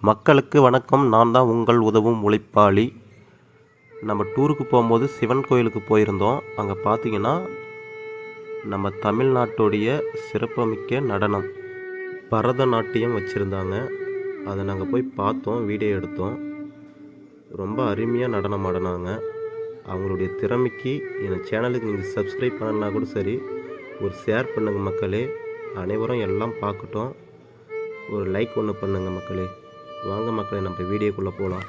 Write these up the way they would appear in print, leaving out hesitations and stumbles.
மக்களுக்கு வணக்கம். நான் தான் உங்கள் உதவும் உழைப்பாளி. நம்ம டூருக்கு போகும்போது சிவன் கோயிலுக்கு போயிருந்தோம். அங்கே பார்த்தீங்கன்னா நம்ம தமிழ்நாட்டுடைய சிறப்புமிக்க நடனம் பரதநாட்டியம் வச்சுருந்தாங்க. அதை நாங்கள் போய் பார்த்தோம், வீடியோ எடுத்தோம். ரொம்ப அருமையாக நடனம் ஆடினாங்க. அவங்களுடைய திறமைக்கு என் சேனலுக்கு நீங்கள் சப்ஸ்கிரைப் பண்ணலன்னா கூட சரி, ஒரு ஷேர் பண்ணுங்கள் மக்களே. அனைவரும் எல்லாம் பார்க்கட்டும். ஒரு லைக் ஒன்று பண்ணுங்கள் மக்களே. வாங்க மக்களே, நம்ம வீடியோக்குள்ளே போகலாம்.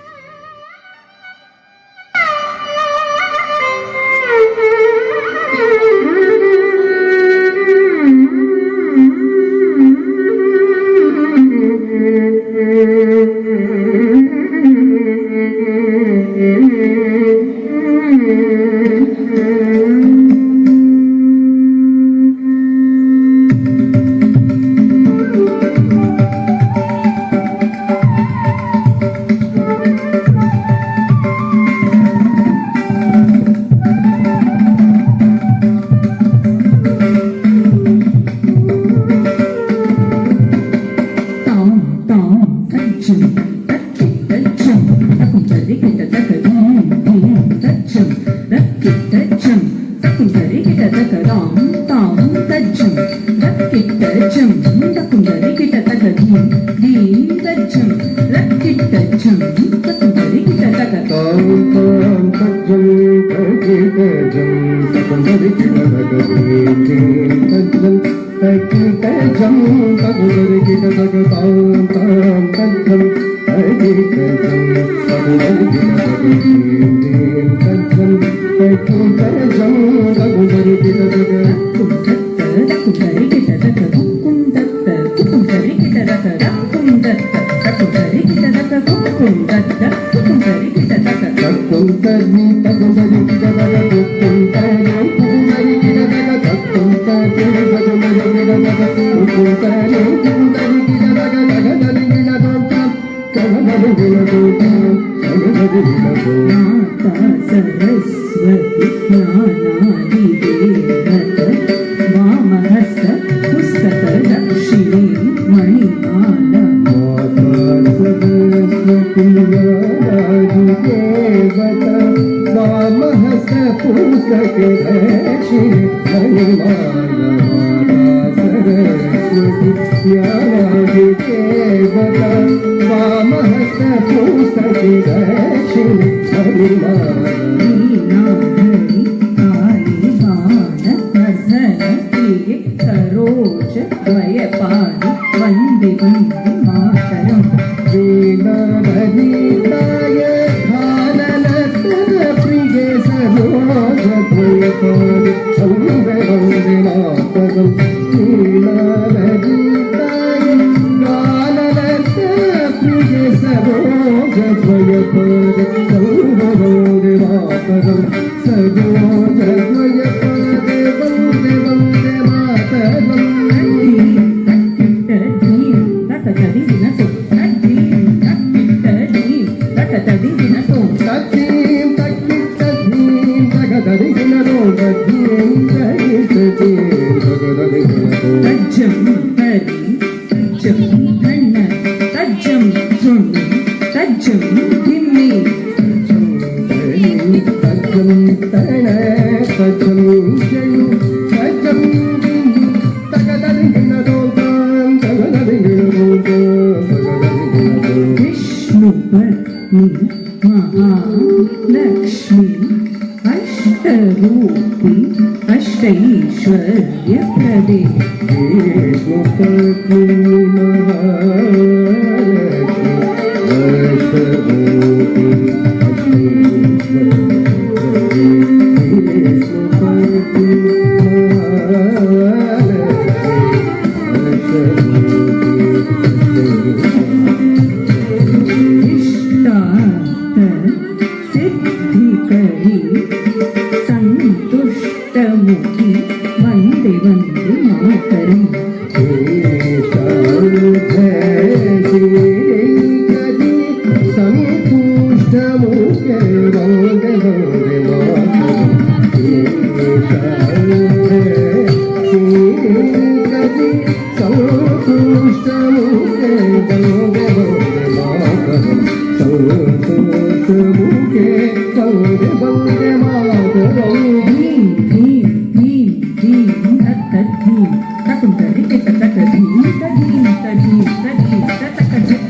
Jai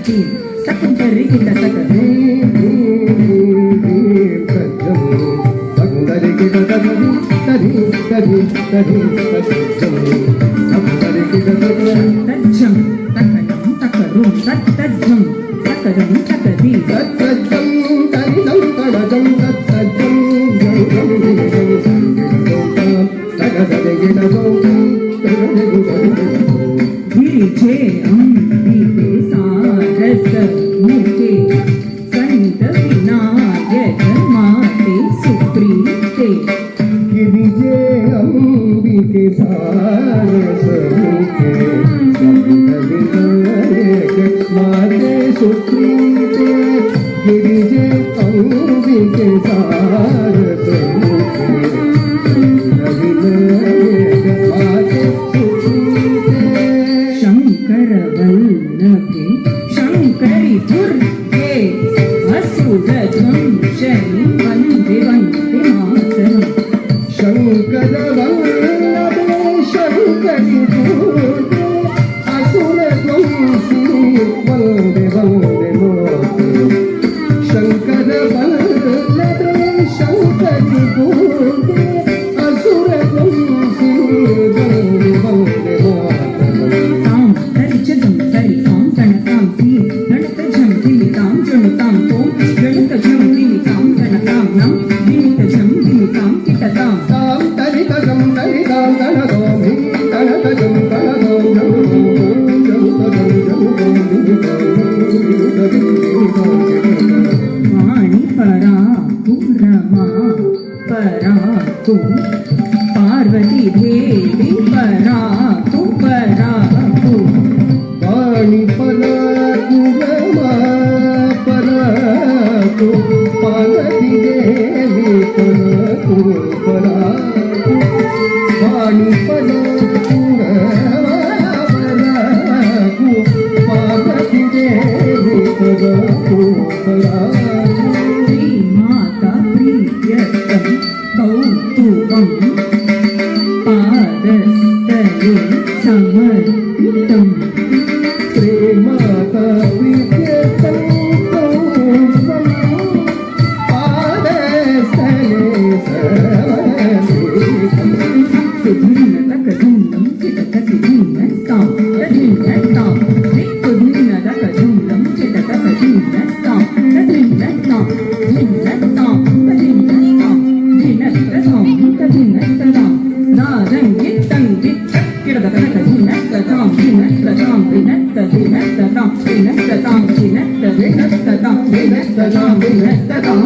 தி தக்கும் தரி கிட்ட தக்கது தஜ்ஜம் தக்கடம் தக்கரும் தத்தஜ்ஜம் தக்கடம் தக்கதி தத்தஜ்ஜம் தரிதம் தடஜம் தத்தஜ்ஜம் ஜம் गिरिजे अम्बिके सारस मुखे संत विनायक माते सुप्रीते गिरिजे अम्बिके सारस मुखे संत विनायक माते सुप्रीते गिरिजे अम्बिके सारस मुखे शंकर वल्लभे शंकरी दुर्गे असुर ध्वंसनि वन्दे वन्दे मातरम् शंकर वल्लभे शंकरी दुर्गे असुर ध्वंसिनि वन्दे वन्दे मातरम् शंकर वल्लभे शंकरी दुर्गे असुर ध्वंसिनि वन्दे वन्दे मातरम् तां तरिचदं तरितां तणतां धी गणतजं दिलितां जणुतां तों गणतजं दिलितां तणतां नं दिलितजं दिलितां किटतां तां तरितजं तरितां तणतोमि तणतजं तणतों वाणी परा तु रमा परा तु पार्वती देवी परा तु वाणी परातु रमा परातु पार्वती देवी परातु वाणी परातु रमा परातु पार्वती देवी परातु श्री माता प्रियतम कौतुकम पादस्तरे समर्पितम् श्रीमाता प्रियतम कौतुकम पादस्थले समर्पितम् तकधुन्नं चितकतिन्नतां तदिन्नतां तकधुन्नं चितकतिन्नतां तदिन्नतां दिन्नतां तदिन्नतां दिनत्रतां तदिन्नतां राजं गित्तं गित्तकिरदकनकदिन्नतां दिनत्रतां दिनत्तदिनत्ततां दिनत्ततां दिनत्तदिनत्ततां दिनत्ततां दिनत्ततां